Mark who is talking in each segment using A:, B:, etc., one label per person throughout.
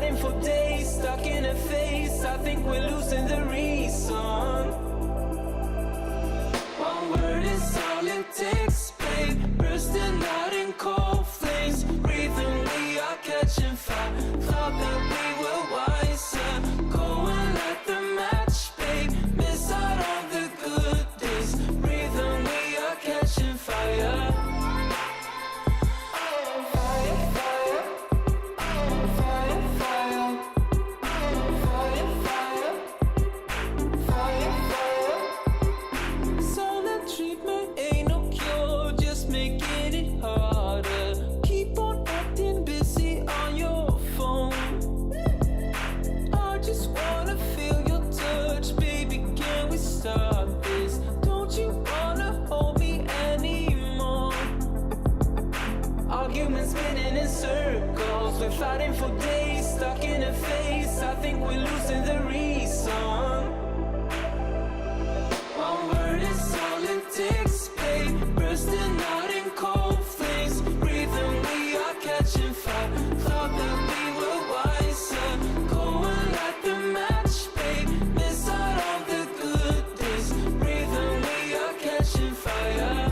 A: fighting for days, stuck in a phase. I think we're losing the reason. One word is all it takes, babe. Bursting out in cold flames. Breathing, we are catching fire. Thought that we were wiser. Go and light the match, babe. Miss out on the good days. Breathing, we are catching fire. We're fighting for days, stuck in a phase. I think we're losing the reason. One word is all it takes, babe. Bursting out in cold flames. Breathing, we are catching fire. Thought that we were wiser. Go and light the match, babe. Miss out on the good days. Breathing, we are catching fire.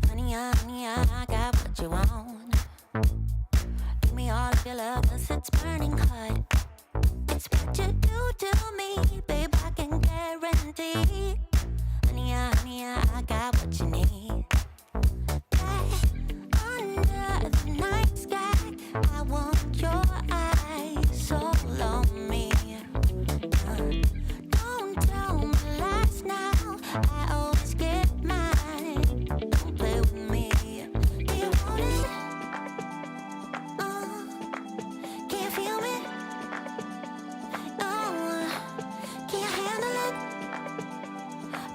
B: Honey, I got what you want. Give me all of your love, 'cause it's burning hot. It's what you do to me, babe, I can guarantee. Honey, I got what you need. Under the night sky, I want your eyes all on me. Don't tell me lies now, I always get mine. Don't play with me. Do you want it? Can you feel me? No. Can you handle it?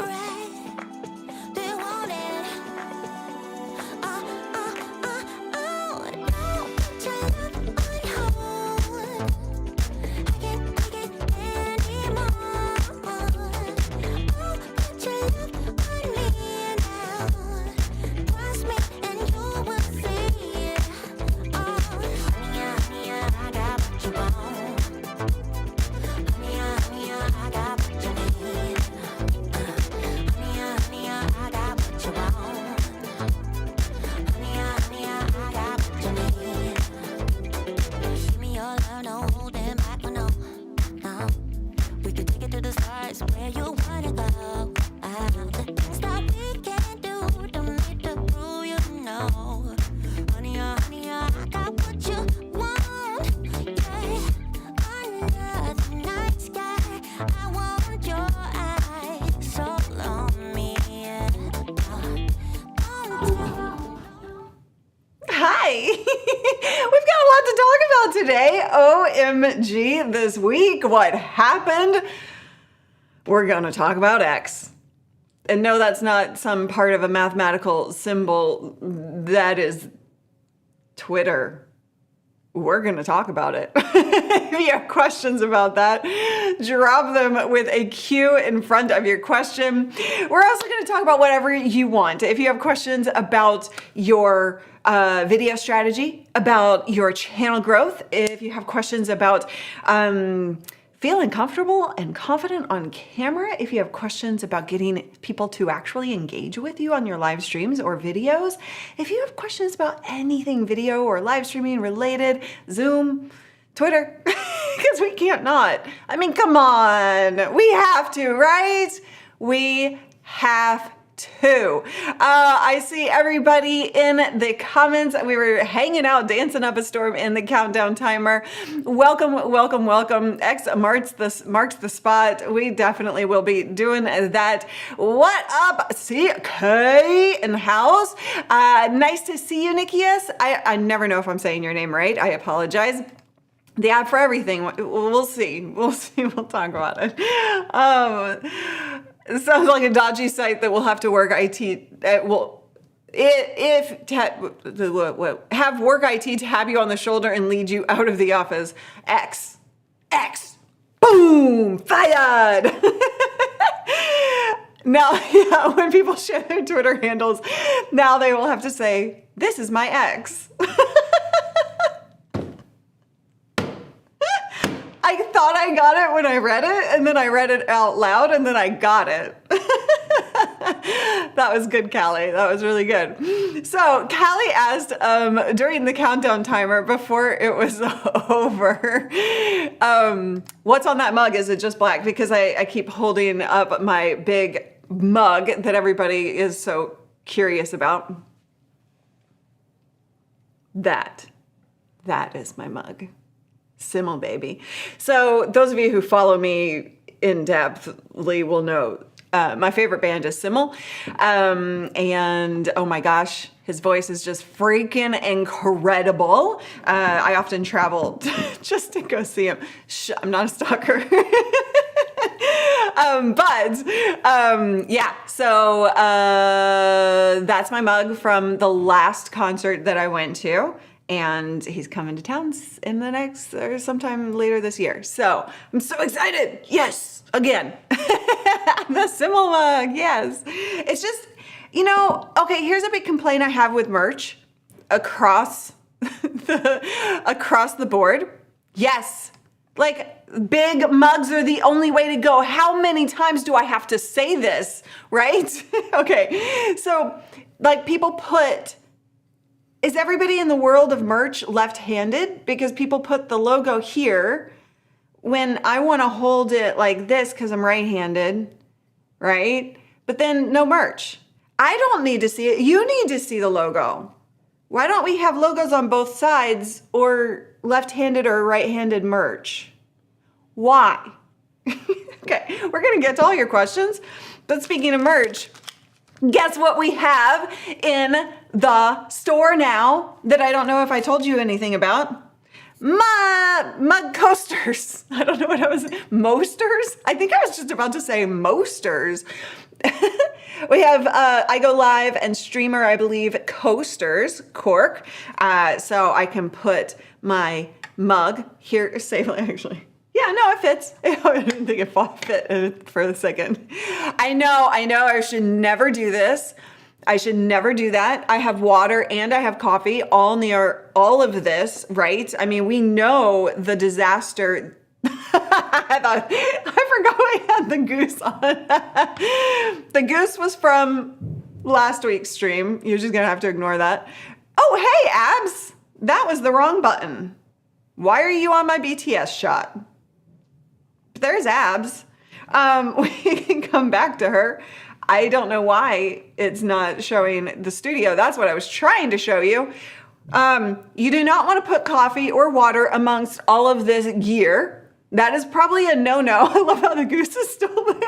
B: Right? Do you want it? Don't put your love on hold. I can't take it anymore. Oh, put your love on me now. Trust me and you will see. Oh, honey, I got what you want. Honey, I got what you need. Honey, I got what you want. Honey, I got what you need. Give me your love, no holding back, no. We can take it to the stars where you wanna go. The things that we can do, don't need to prove you know. Honey, I got what you want. Yeah, under the night sky, I want your eyes all on me.
C: Hi! We've got a lot to talk about today. OMG, this week, what happened? We're going to talk about X. And no, that's not some part of a mathematical symbol. That is Twitter. we're going to talk about it. If you have questions about that, drop them with a Q in front of your question. We're also going to talk about whatever you want. If you have questions about your video strategy, about your channel growth, if you have questions about feeling comfortable and confident on camera, if you have questions about getting people to actually engage with you on your live streams or videos, if you have questions about anything video or live streaming related, Zoom, Twitter, because we can't not. I mean, come on, we have to, right? We have to. I see everybody in the comments. We were hanging out, dancing up a storm in the countdown timer. Welcome, welcome, welcome. X marks the spot. We definitely will be doing that. What up? See Kay in the house. Nice to see you, Nikias. I never know if I'm saying your name right. I apologize. The app for everything. We'll see. We'll see. We'll talk about it. It sounds like a dodgy site that will have to work IT. Have work IT tap you on the shoulder and lead you out of the office. X, boom, fired. Now, yeah, when people share their Twitter handles, now they will have to say, "This is my ex." I thought I got it when I read it, and then I read it out loud, and then I got it. That was good, Callie. That was really good. So Callie asked during the countdown timer before it was over, what's on that mug? Is it just black? Because I keep holding up my big mug that everybody is so curious about. That is my mug. Simmel, baby. So those of you who follow me in depthly will know my favorite band is Simmel. And oh my gosh, his voice is just freaking incredible. I often travel just to go see him. I'm not a stalker. Yeah, so that's my mug from the last concert that I went to. And he's coming to town in the next, or sometime later this year. So I'm so excited. Yes, again. The Simmel mug, yes. It's just, okay, here's a big complaint I have with merch across the board. Yes, like big mugs are the only way to go. How many times do I have to say this, right? Okay, so like people put, is everybody in the world of merch left-handed? Because people put the logo here when I want to hold it like this because I'm right-handed, right? But then no merch. I don't need to see it. You need to see the logo. Why don't we have logos on both sides or left-handed or right-handed merch? Why? Okay, we're going to get to all your questions. But speaking of merch, guess what we have in the store now that I don't know if I told you anything about? My mug coasters. I don't know what I was, Mosters? I think I was just about to say Mosters. We have I Go Live and Streamer, I believe, coasters, cork. So I can put my mug here safely, actually. Yeah, no, it fits. I didn't think it fit for a second. I know, I should never do this. I should never do that. I have water and I have coffee all near all of this, right? I mean, we know the disaster. I forgot I had the goose on. The goose was from last week's stream. You're just gonna have to ignore that. Oh, hey, Abs. That was the wrong button. Why are you on my BTS shot? There's Abs. We can come back to her. I don't know why it's not showing the studio. That's what I was trying to show you. You do not want to put coffee or water amongst all of this gear. That is probably a no-no. I love how the goose is still there.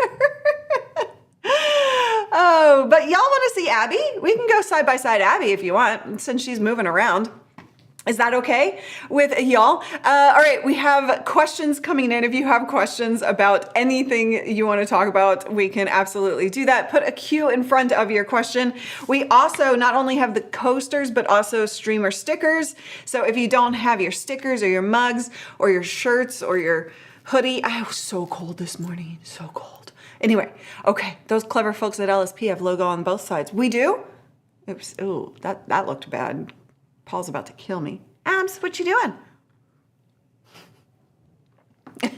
C: Oh, but y'all want to see Abby? We can go side by side Abby if you want, since she's moving around. Is that okay with y'all? All right, we have questions coming in. If you have questions about anything you want to talk about, we can absolutely do that. Put a Q in front of your question. We also not only have the coasters, but also streamer stickers. So if you don't have your stickers or your mugs or your shirts or your hoodie, I was so cold this morning, so cold. Anyway, okay, those clever folks at LSP have logo on both sides. We do? Oops, ooh, that looked bad. Paul's about to kill me. Abs, what you doing? Do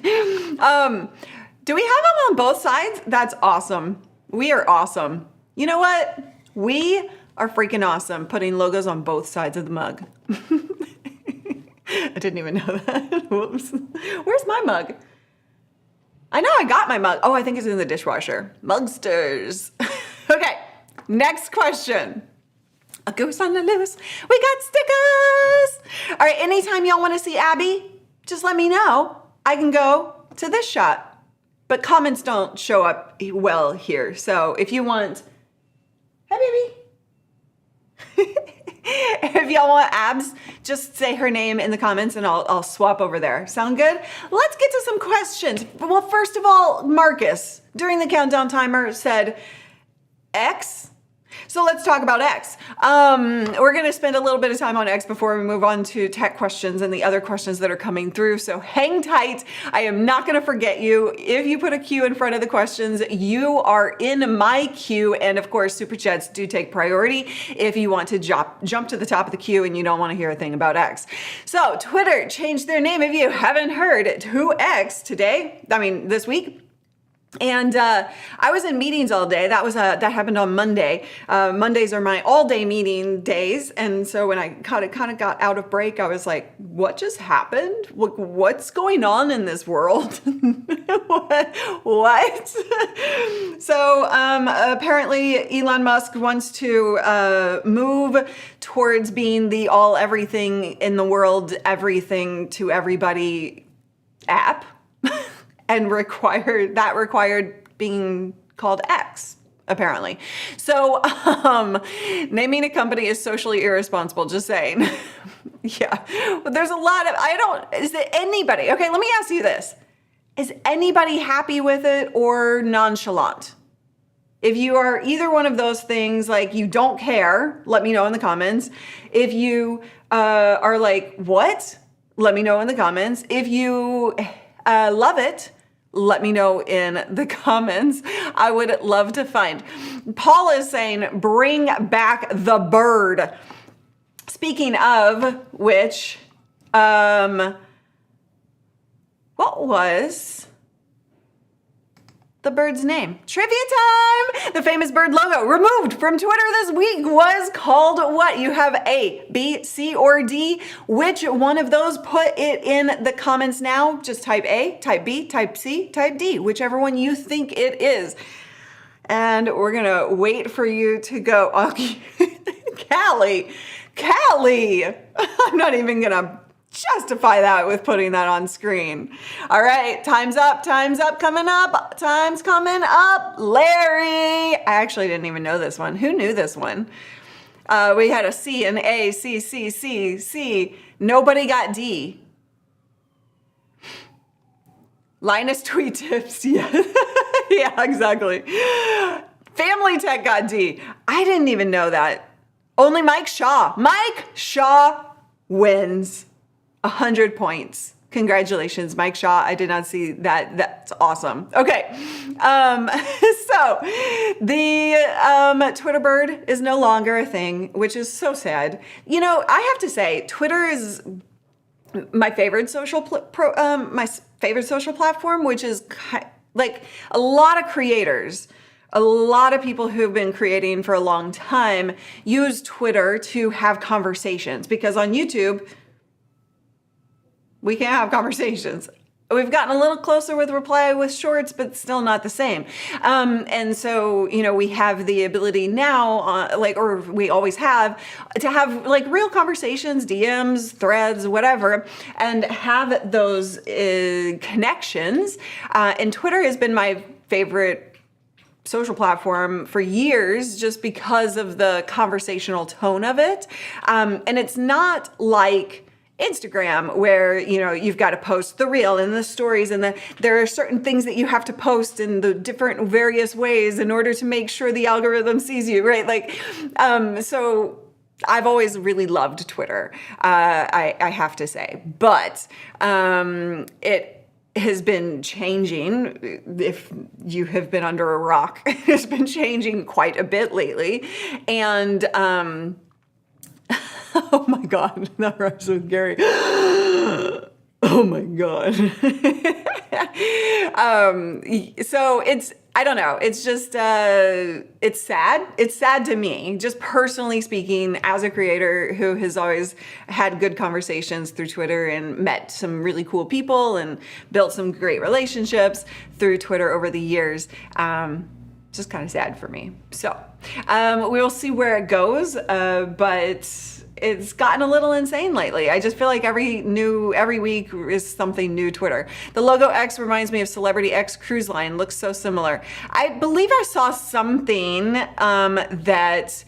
C: we have them on both sides? That's awesome. We are awesome. You know what? We are freaking awesome putting logos on both sides of the mug. I didn't even know that. Whoops. Where's my mug? I know I got my mug. Oh, I think it's in the dishwasher. Mugsters. Okay, next question. A goose on the loose. We got stickers. All right, anytime y'all want to see Abby, just let me know. I can go to this shot. But comments don't show up well here. So if you want, hey baby. If y'all want Abs, just say her name in the comments and I'll swap over there. Sound good? Let's get to some questions. Well, first of all, Marcus, during the countdown timer, said X. So let's talk about X. We're going to spend a little bit of time on X before we move on to tech questions and the other questions that are coming through. So hang tight. I am not going to forget you. If you put a Q in front of the questions, you are in my queue. And of course, Super Chats do take priority if you want to jump to the top of the queue and you don't want to hear a thing about X. So Twitter changed their name. If you haven't heard, to X this week. And I was in meetings all day. That happened on Monday. Mondays are my all-day meeting days, and so when I kind of got out of break, I was like, "What just happened? What's going on in this world? What?" So apparently, Elon Musk wants to move towards being the all everything in the world, everything to everybody app. And required being called X, apparently. So naming a company is socially irresponsible, just saying. Yeah, but there's a lot of, is it anybody, okay, let me ask you this. Is anybody happy with it or nonchalant? If you are either one of those things, like you don't care, let me know in the comments. If you are like, what? Let me know in the comments. If you love it, let me know in the comments. I would love to find. Paul is saying, bring back the bird. Speaking of which, what was the bird's name? Trivia time! The famous bird logo removed from Twitter this week was called what? You have A, B, C, or D. Which one of those? Put it in the comments now. Just type A, type B, type C, type D, whichever one you think it is. And we're gonna wait for you to go. Oh, Callie, I'm not even gonna justify that with putting that on screen. All right, time's up, coming up, time's coming up. Larry, I actually didn't even know this one. Who knew this one? We had a C and A, C, C, C, C. Nobody got D. Linus Tweet Tips, yeah. Yeah, exactly. Family Tech got D. I didn't even know that. Only Mike Shaw. Mike Shaw wins. 100 points. Congratulations, Mike Shaw. I did not see that. That's awesome. Okay. So the Twitter bird is no longer a thing, which is so sad. You know, I have to say, Twitter is my favorite social platform, which is like a lot of creators. A lot of people who've been creating for a long time use Twitter to have conversations, because on YouTube, we can't have conversations. We've gotten a little closer with reply with shorts, but still not the same. And so, you know, we have the ability now, or we always have, to have like real conversations, DMs, threads, whatever, and have those connections. And Twitter has been my favorite social platform for years just because of the conversational tone of it. And it's not like Instagram where, you know, you've got to post the reel and the stories and there are certain things that you have to post in the different various ways in order to make sure the algorithm sees you, right? Like, so I've always really loved Twitter, I have to say, but it has been changing. If you have been under a rock, it's been changing quite a bit lately. And oh my God, that rhymes with Gary. Oh my God. So it's, I don't know. It's just, it's sad. It's sad to me, just personally speaking, as a creator who has always had good conversations through Twitter and met some really cool people and built some great relationships through Twitter over the years. Just kind of sad for me. So we will see where it goes, but it's gotten a little insane lately. I just feel like every week is something new Twitter. The logo X reminds me of Celebrity X Cruise Line. Looks so similar. I believe I saw something that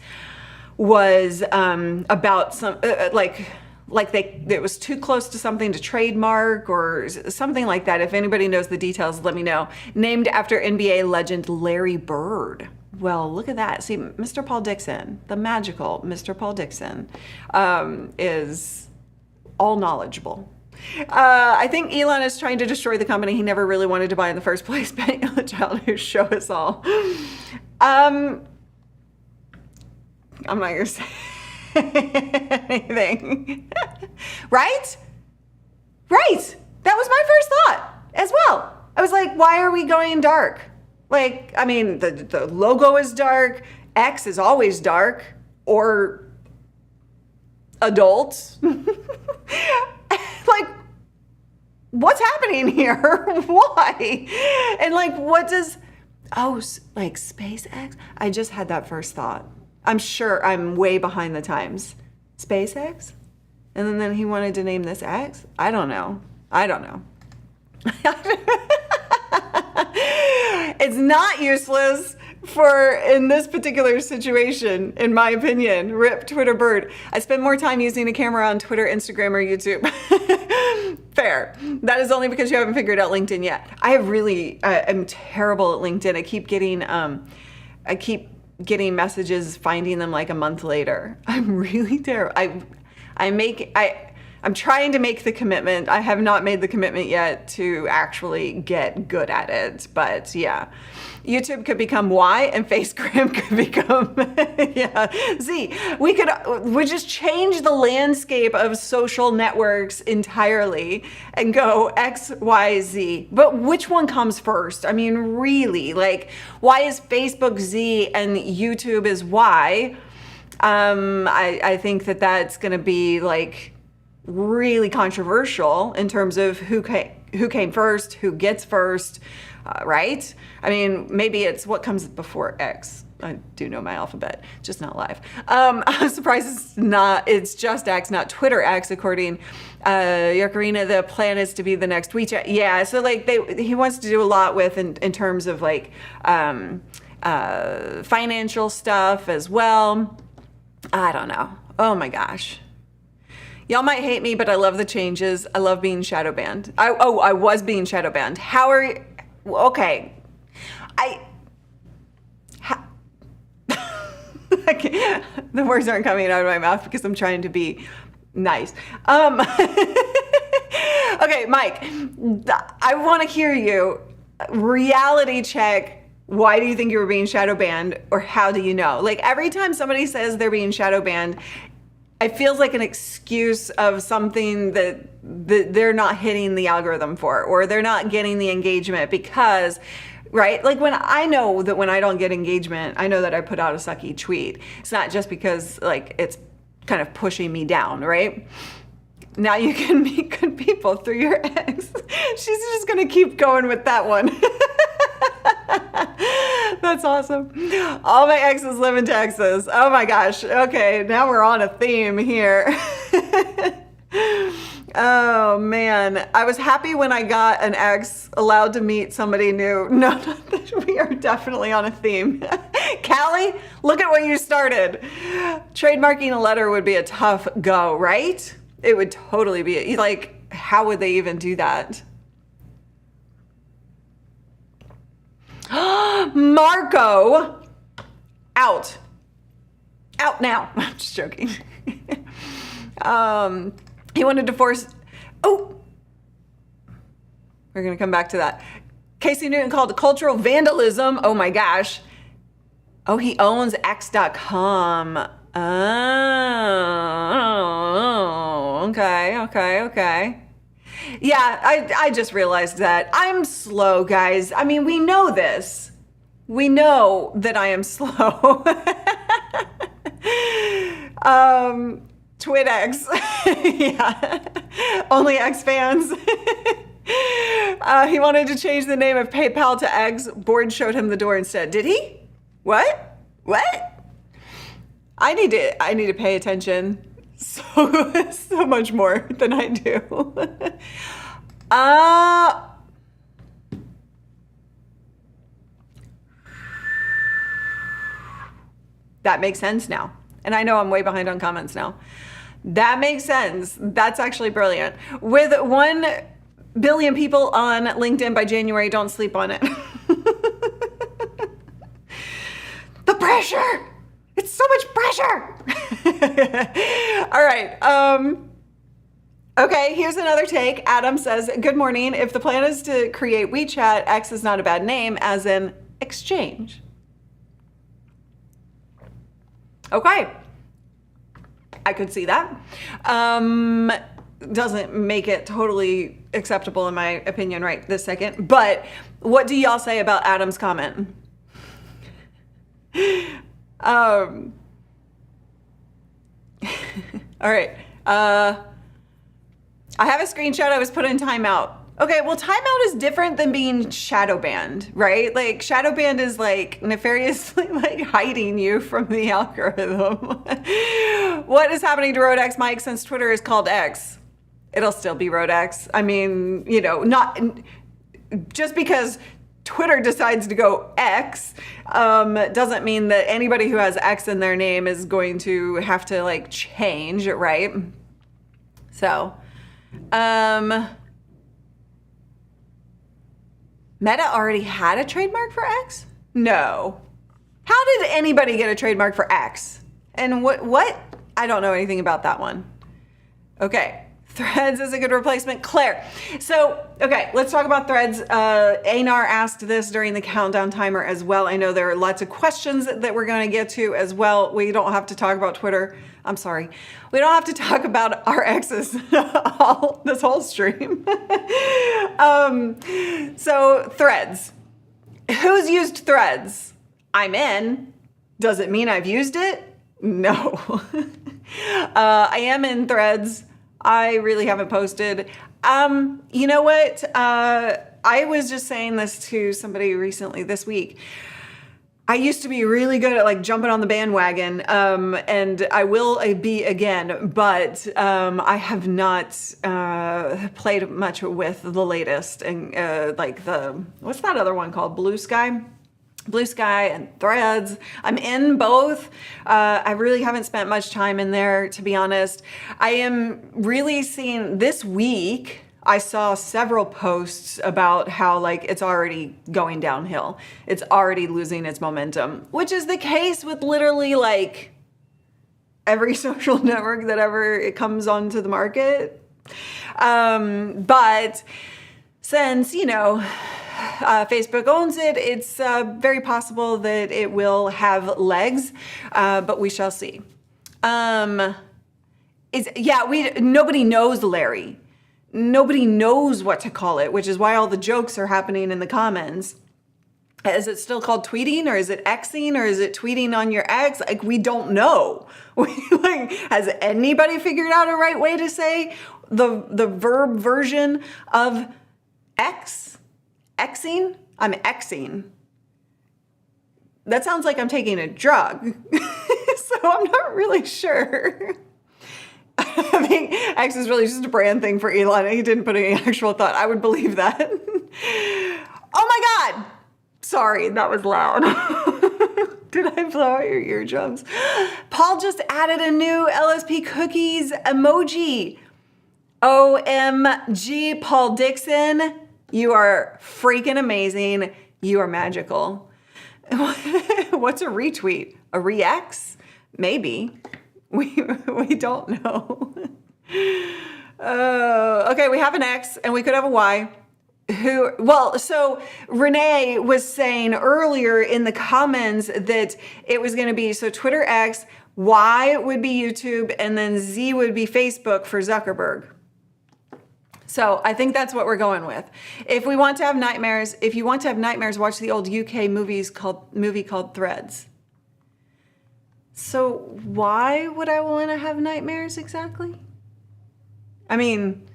C: was about some it was too close to something to trademark or something like that. If anybody knows the details, let me know. Named after NBA legend Larry Bird. Well, look at that. See, Mr. Paul Dixon, the magical Mr. Paul Dixon, is all knowledgeable. I think Elon is trying to destroy the company he never really wanted to buy in the first place, betting on the child who show us all. I'm not going to say anything. Right? Right. That was my first thought as well. I was like, why are we going dark? Like, I mean, the logo is dark. X is always dark or adult. Like, what's happening here? Why? And like, what does, like SpaceX? I just had that first thought. I'm sure I'm way behind the times. SpaceX? And then he wanted to name this X? I don't know. It's not useless in this particular situation, in my opinion. Rip Twitter bird. I spend more time using a camera on Twitter, Instagram, or YouTube. Fair. That is only because you haven't figured out LinkedIn yet. I'm terrible at LinkedIn. I keep getting messages, finding them like a month later. I'm really terrible. I'm trying to make the commitment. I have not made the commitment yet to actually get good at it, but yeah. YouTube could become Y and Facegram could become, yeah. Z. We just change the landscape of social networks entirely and go X, Y, Z. But which one comes first? I mean, really, like, why is Facebook Z and YouTube is Y? I think that's going to be like really controversial in terms of who came first, who gets first, right? I mean, maybe it's what comes before X. I do know my alphabet, just not live. I'm surprised it's just X, not Twitter X, according Yakarina. The plan is to be the next WeChat. Yeah, so like he wants to do a lot with in terms of like financial stuff as well. I don't know. Oh my gosh. Y'all might hate me, but I love the changes. I love being shadow banned. I was being shadow banned. Okay. The words aren't coming out of my mouth because I'm trying to be nice. Okay, Mike, I want to hear you. Reality check. Why do you think you were being shadow banned, or how do you know? Like, every time somebody says they're being shadow banned, it feels like an excuse of something that they're not hitting the algorithm for, or they're not getting the engagement because, right? Like, when I don't get engagement, I know that I put out a sucky tweet. It's not just because like it's kind of pushing me down, right? Now you can meet good people through your ex. She's just gonna keep going with that one. That's awesome. All my exes live in Texas. Oh my gosh. Okay, now we're on a theme here. Oh man, I was happy when I got an ex allowed to meet somebody new. No, we are definitely on a theme. Callie, look at what you started. Trademarking a letter would be a tough go, right? It would totally be. Like, how would they even do that? Marco, out. Out now. I'm just joking. He wanted to force, oh, we're going to come back to that. Casey Newton called it cultural vandalism. Oh my gosh. Oh, he owns X.com. Oh, okay. Yeah, I just realized that. I'm slow, guys. I mean, we know this. We know that I am slow. TwitX. Yeah. Only X fans. He wanted to change the name of PayPal to X. Board showed him the door instead. Did he? What? I need to pay attention so much more than I do. That makes sense now. And I know I'm way behind on comments now. That makes sense. That's actually brilliant. With 1 billion people on LinkedIn by January, don't sleep on it. The pressure! It's so much pressure! All right. Okay, here's another take. Adam says, good morning. If the plan is to create WeChat, X is not a bad name, as in exchange. Okay. I could see that. Doesn't make it totally acceptable in my opinion right this second. But what do y'all say about Adam's comment? All right. I have a screenshot I was put in timeout. Okay, well, timeout is different than being shadow banned, right? Like, shadow banned is like nefariously like hiding you from the algorithm. What is happening to Road X, Mike, since Twitter is called X? It'll still be Road X. I mean, you know, not just because Twitter decides to go X doesn't mean that anybody who has X in their name is going to have to like change, right? So, Meta already had a trademark for X? No. How did anybody get a trademark for X? And what? I don't know anything about that one. Okay. Threads is a good replacement. Claire. So, okay, let's talk about Threads. Einar asked this during the countdown timer as well. I know there are lots of questions that we're going to get to as well. We don't have to talk about Twitter. I'm sorry. We don't have to talk about our exes this whole stream. So Threads. Who's used Threads? I'm in. Does it mean I've used it? No. I am in Threads. I really haven't posted. You know what? I was just saying this to somebody recently this week. I used to be really good at like jumping on the bandwagon, and I will be again, but I have not played much with the latest and like what's that other one called? Blue Sky and Threads. I'm in both. I really haven't spent much time in there, to be honest. I am really seeing this week, I saw several posts about how like it's already going downhill. It's already losing its momentum, which is the case with literally like every social network that ever it comes onto the market. But since, you know, Facebook owns it, it's very possible that it will have legs, but we shall see. Nobody knows Larry. Nobody knows what to call it, which is why all the jokes are happening in the comments. Is it still called tweeting, or is it Xing, or is it tweeting on your X? Like, we don't know. Like, has anybody figured out a right way to say the verb version of X? Xing? I'm Xing. That sounds like I'm taking a drug. So I'm not really sure. X is really just a brand thing for Elon. He didn't put any actual thought. I would believe that. Oh my God. Sorry, that was loud. Did I blow out your eardrums? Paul just added a new LSP cookies emoji. OMG, Paul Dixon. You are freaking amazing. You are magical. What's a retweet? A re-X? Maybe. We don't know. Okay, we have an X and we could have a Y. So Renee was saying earlier in the comments that it was going to be, so Twitter X, Y would be YouTube, and then Z would be Facebook for Zuckerberg. So I think that's what we're going with. If you want to have nightmares, watch the old UK movie called Threads. So why would I want to have nightmares exactly? I mean,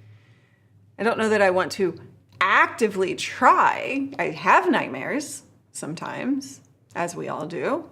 C: I don't know that I want to actively try. I have nightmares sometimes, as we all do.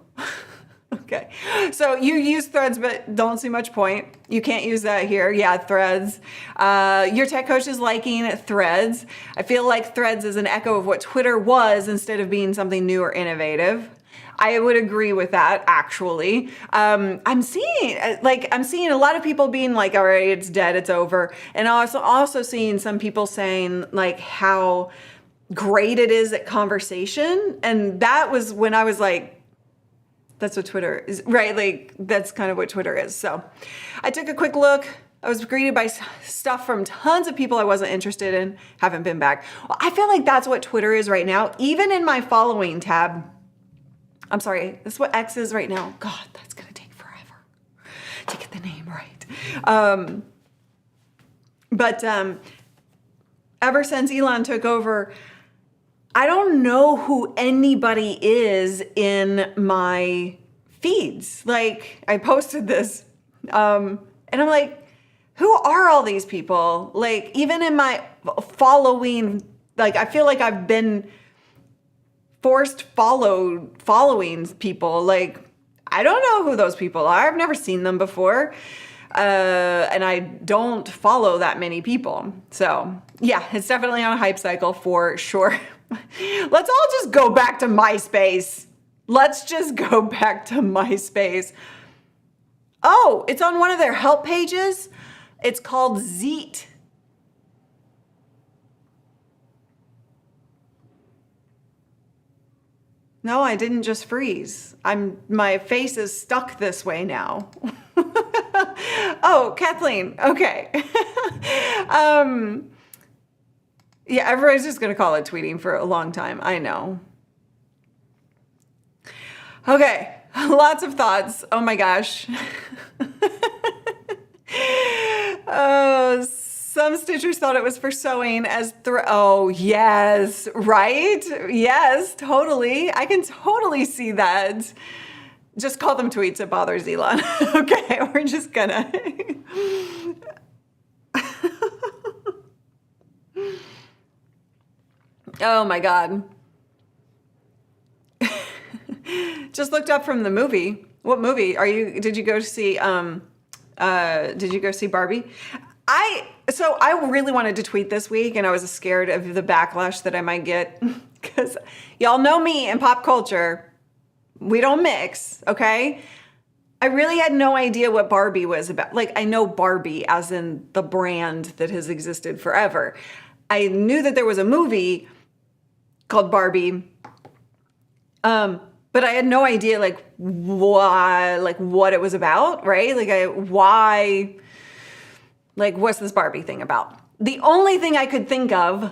C: Okay, so you use Threads, but don't see much point. You can't use that here. Yeah, Threads. Your tech coach is liking Threads. I feel like Threads is an echo of what Twitter was instead of being something new or innovative. I would agree with that, actually. I'm seeing a lot of people being like, all right, it's dead, it's over. And also seeing some people saying like how great it is at conversation. And that was when I was like, that's what Twitter is, right? Like that's kind of what Twitter is. So I took a quick look. I was greeted by stuff from tons of people I wasn't interested in, haven't been back. Well, I feel like that's what Twitter is right now. Even in my following tab, I'm sorry, this is what X is right now. God, that's gonna take forever to get the name right. But ever since Elon took over, I don't know who anybody is in my feeds. Like, I posted this, and I'm like, who are all these people? Like, even in my following, like, I feel like I've been following people. Like, I don't know who those people are. I've never seen them before. And I don't follow that many people. So yeah, it's definitely on a hype cycle for sure. Let's all just go back to MySpace. Let's just go back to MySpace. Oh, it's on one of their help pages. It's called Zeet. No, I didn't just freeze. My face is stuck this way now. Oh, Kathleen. Okay. Yeah, everybody's just gonna call it tweeting for a long time. I know. Okay, lots of thoughts. Oh my gosh. Oh, some stitchers thought it was for sewing as oh, yes, right? Yes, totally. I can totally see that. Just call them tweets. It bothers Elon. Okay, we're just gonna. Oh my God. Just looked up from the movie. What movie did you go to see? Did you go see Barbie? So I really wanted to tweet this week, and I was scared of the backlash that I might get because y'all know me in pop culture. We don't mix, okay? I really had no idea what Barbie was about. Like, I know Barbie as in the brand that has existed forever. I knew that there was a movie called Barbie, but I had no idea why, what it was about, right? Why, what's this Barbie thing about? The only thing I could think of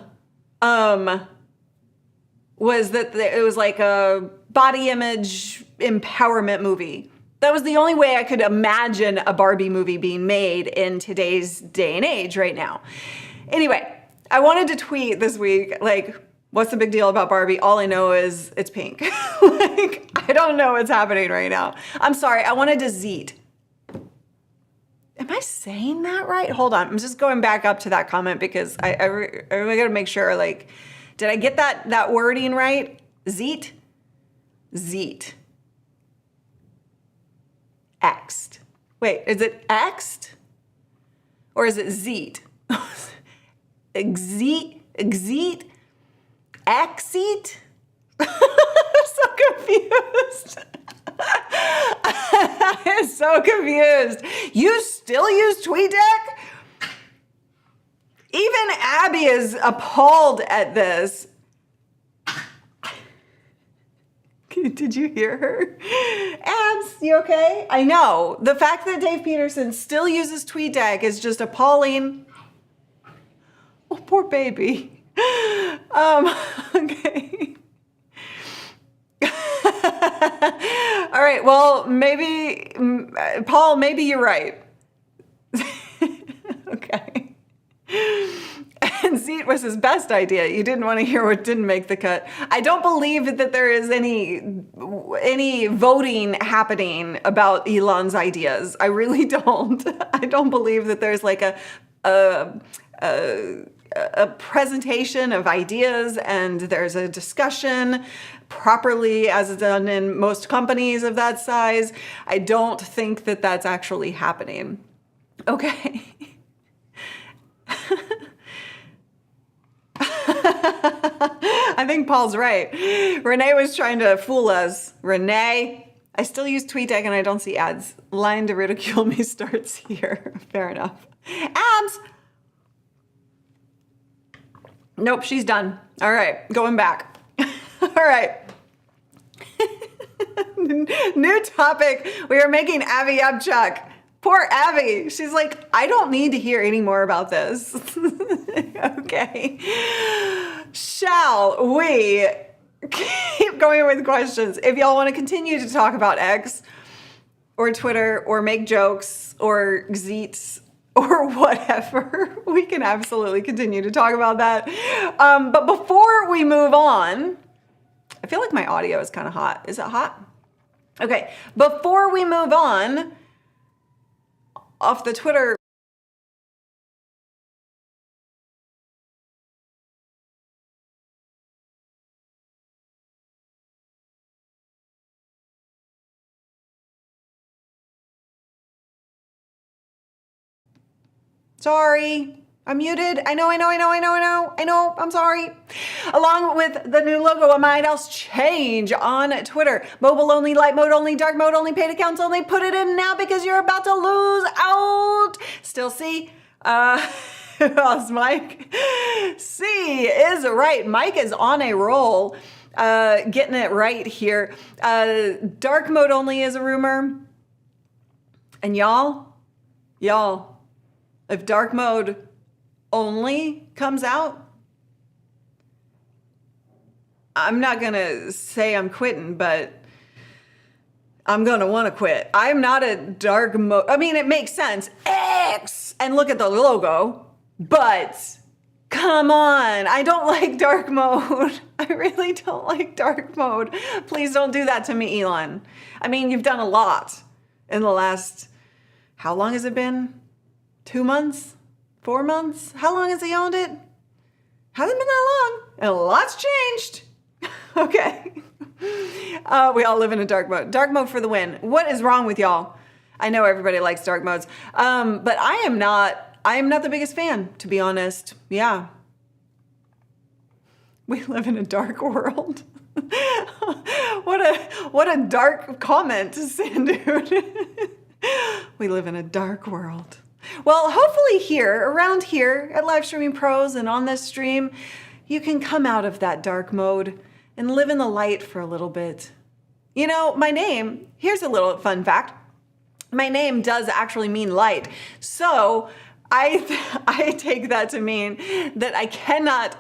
C: was that it was like a body image empowerment movie. That was the only way I could imagine a Barbie movie being made in today's day and age right now. Anyway, I wanted to tweet this week, what's the big deal about Barbie? All I know is it's pink. I don't know what's happening right now. I'm sorry, I wanted to Zeet. Am I saying that right? Hold on, I'm just going back up to that comment because I really gotta make sure, did I get that wording right? Zeet? Zeet. X'd. Wait, is it X'd? Or is it Zeet? Exeat? Axeat? I'm so confused. I'm so confused. You still use TweetDeck? Even Abby is appalled at this. Did you hear her? Abs, you okay? I know. The fact that Dave Peterson still uses TweetDeck is just appalling. Oh, poor baby. Okay. All right, well, maybe, Paul, maybe you're right. Okay. And Zeet was his best idea. You didn't want to hear what didn't make the cut. I don't believe that there is any voting happening about Elon's ideas. I really don't. I don't believe that there's like a presentation of ideas and there's a discussion properly as it's done in most companies of that size. I don't think that that's actually happening. Okay. I think Paul's right. Renee was trying to fool us. Renee, I still use TweetDeck and I don't see ads. Line to ridicule me starts here. Fair enough. Abs! Nope, she's done. All right, going back. All right. New topic. We are making Abby Upchuck. Poor Abby. She's like, I don't need to hear any more about this. Okay. Shall we keep going with questions? If y'all want to continue to talk about X or Twitter or make jokes or Zeets or whatever, we can absolutely continue to talk about that. But before we move on, I feel like my audio is kind of hot. Is it hot? Okay. Before we move on, off the Twitter. Sorry, I'm muted. I know, I'm sorry. Along with the new logo, a might else change on Twitter. Mobile only, light mode only, dark mode only, paid accounts only. Put it in now because you're about to lose out. Still see? How's Mike? C is right. Mike is on a roll, getting it right here. Dark mode only is a rumor. And y'all, if dark mode only comes out, I'm not going to say I'm quitting, but I'm going to want to quit. I'm not a dark mode. I mean, it makes sense. X! And look at the logo, but come on. I don't like dark mode. I really don't like dark mode. Please don't do that to me, Elon. I mean, you've done a lot in the last, how long has it been? 2 months? 4 months? How long has he owned it? Hasn't been that long. And a lot's changed. Okay. We all live in a dark mode. Dark mode for the win. What is wrong with y'all? I know everybody likes dark modes. But I am not the biggest fan, to be honest. Yeah. We live in a dark world. What a dark comment to send, dude. We live in a dark world. Well, hopefully here, around here at Live Streaming Pros and on this stream, you can come out of that dark mode and live in the light for a little bit. You know, my name, here's a little fun fact. My name does actually mean light. So I take that to mean that I cannot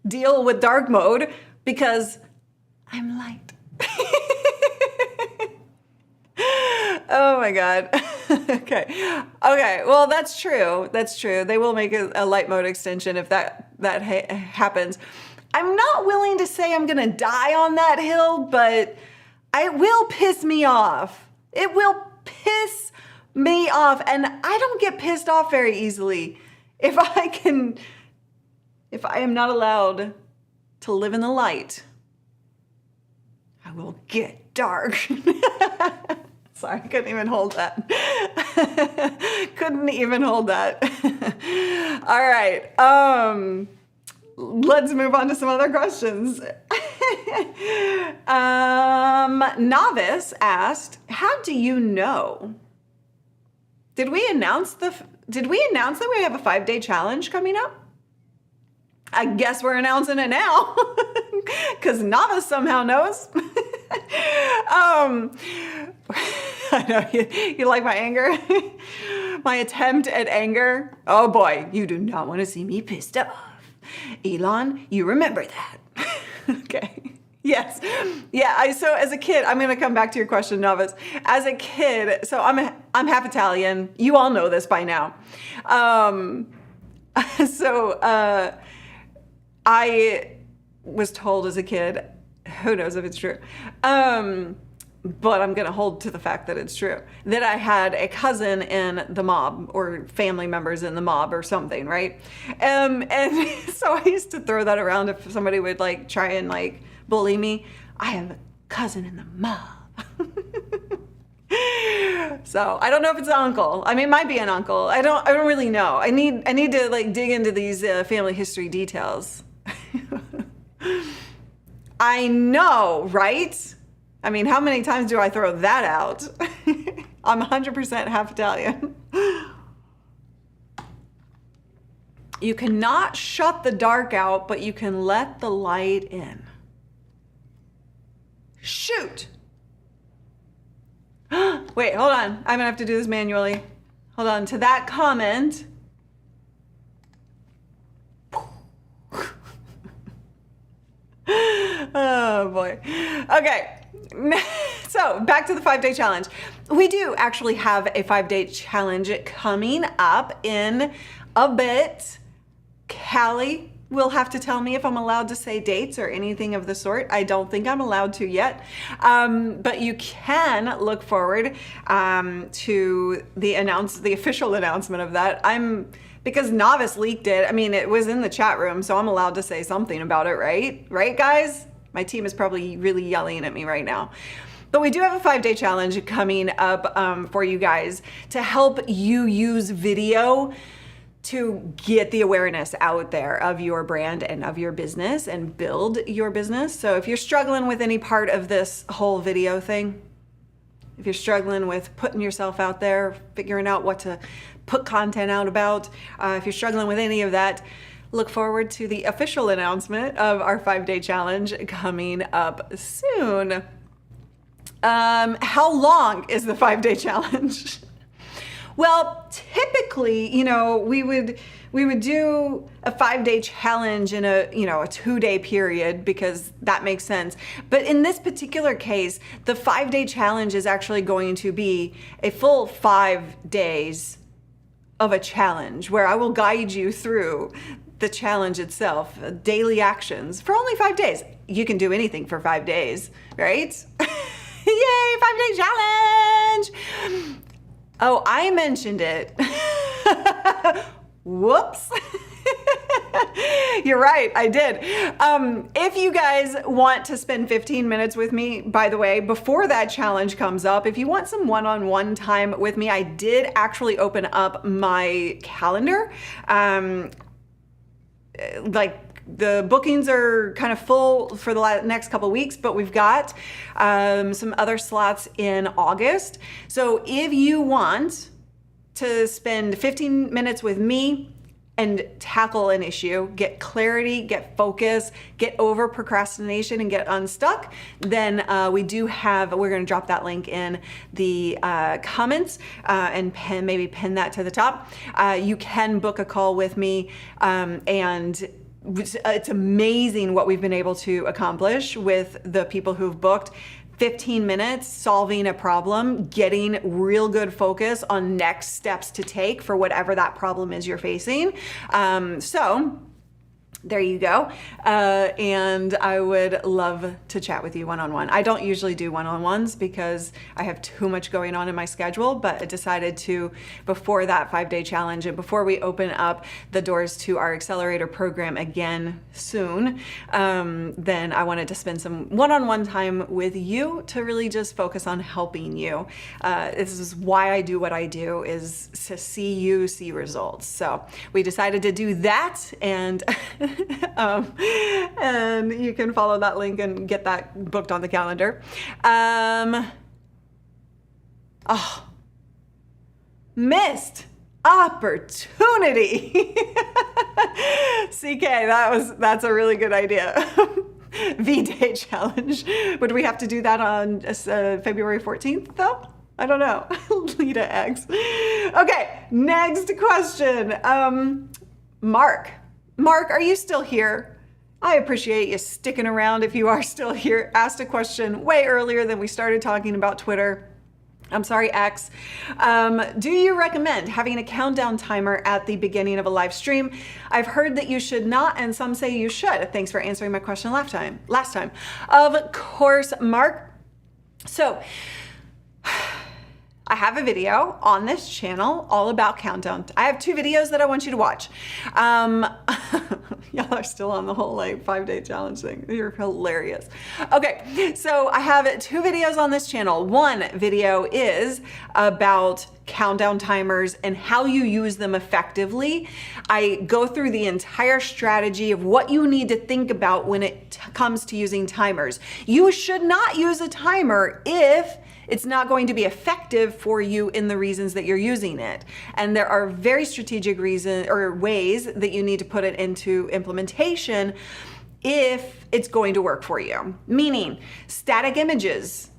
C: deal with dark mode because I'm light. Oh my God. Okay. Well, that's true. They will make a light mode extension if that happens. I'm not willing to say I'm going to die on that hill, but it will piss me off. It will piss me off. And I don't get pissed off very easily. If I am not allowed to live in the light, I will get dark. Sorry, I couldn't even hold that. Couldn't even hold that. All right. Let's move on to some other questions. Novice asked, how do you know? Did we announce that we have a 5-day challenge coming up? I guess we're announcing it now because Novice somehow knows. I know you like my anger, my attempt at anger. Oh boy, you do not want to see me pissed off. Elon, you remember that. Okay. Yes. Yeah. So as a kid, I'm going to come back to your question, Novice. As a kid, so I'm half Italian. You all know this by now. I was told as a kid, who knows if it's true, but I'm going to hold to the fact that it's true, that I had a cousin in the mob or family members in the mob or something, right? And so I used to throw that around if somebody would like try and like bully me. I have a cousin in the mob. So I don't know if it's an uncle. I mean, it might be an uncle. I don't really know. I need to like dig into these family history details. I know, right? I mean, how many times do I throw that out? I'm 100% half Italian. You cannot shut the dark out, but you can let the light in. Shoot. Wait, hold on. I'm gonna have to do this manually. Hold on. To that comment. Oh boy. Okay. So back to the 5-day challenge. We do actually have a 5-day challenge coming up in a bit. Callie will have to tell me if I'm allowed to say dates or anything of the sort. I don't think I'm allowed to yet. But you can look forward to the official announcement of that. Because Novice leaked it. I mean, it was in the chat room, so I'm allowed to say something about it, right? Right, guys? My team is probably really yelling at me right now. But we do have a 5-day challenge coming up for you guys to help you use video to get the awareness out there of your brand and of your business and build your business. So if you're struggling with any part of this whole video thing, if you're struggling with putting yourself out there, figuring out what to put content out about, if you're struggling with any of that, look forward to the official announcement of our 5-day challenge coming up soon. How long is the 5-day challenge? Well, typically, we would do a 5-day challenge in a 2-day period because that makes sense. But in this particular case, the 5-day challenge is actually going to be a full 5 days of a challenge where I will guide you through the challenge itself, daily actions for only 5 days. You can do anything for 5 days, right? Yay, 5-day challenge. Oh, I mentioned it. Whoops. You're right, I did. If you guys want to spend 15 minutes with me, by the way, before that challenge comes up, if you want some one-on-one time with me, I did actually open up my calendar. The bookings are kind of full for the next couple weeks, but we've got some other slots in August. So if you want to spend 15 minutes with me and tackle an issue, get clarity, get focus, get over procrastination and get unstuck, then we're gonna drop that link in the comments and maybe pin that to the top. You can book a call with me and it's amazing what we've been able to accomplish with the people who've booked. 15 minutes solving a problem, getting real good focus on next steps to take for whatever that problem is you're facing. So there you go. And I would love to chat with you one-on-one. I don't usually do one-on-ones because I have too much going on in my schedule, but I decided to, before that 5-day challenge and before we open up the doors to our accelerator program again soon, then I wanted to spend some one-on-one time with you to really just focus on helping you. This is why I do what I do, is to see you see results. So we decided to do that, and and you can follow that link and get that booked on the calendar. Missed opportunity. CK, that's a really good idea. V-Day challenge. Would we have to do that on February 14th though? I don't know. Lita X. Okay, next question. Mark, are you still here? I appreciate you sticking around if you are still here. Asked a question way earlier than we started talking about Twitter. I'm sorry, X. Do you recommend having a countdown timer at the beginning of a live stream? I've heard that you should not, and some say you should. Thanks for answering my question last time. Of course, Mark. So, I have a video on this channel all about countdown. I have 2 videos that I want you to watch. Y'all are still on the whole 5-day challenge thing. You're hilarious. Okay, so I have 2 videos on this channel. One video is about countdown timers and how you use them effectively. I go through the entire strategy of what you need to think about when it comes to using timers. You should not use a timer if it's not going to be effective for you in the reasons that you're using it. And there are very strategic reasons or ways that you need to put it into implementation if it's going to work for you. Meaning, static images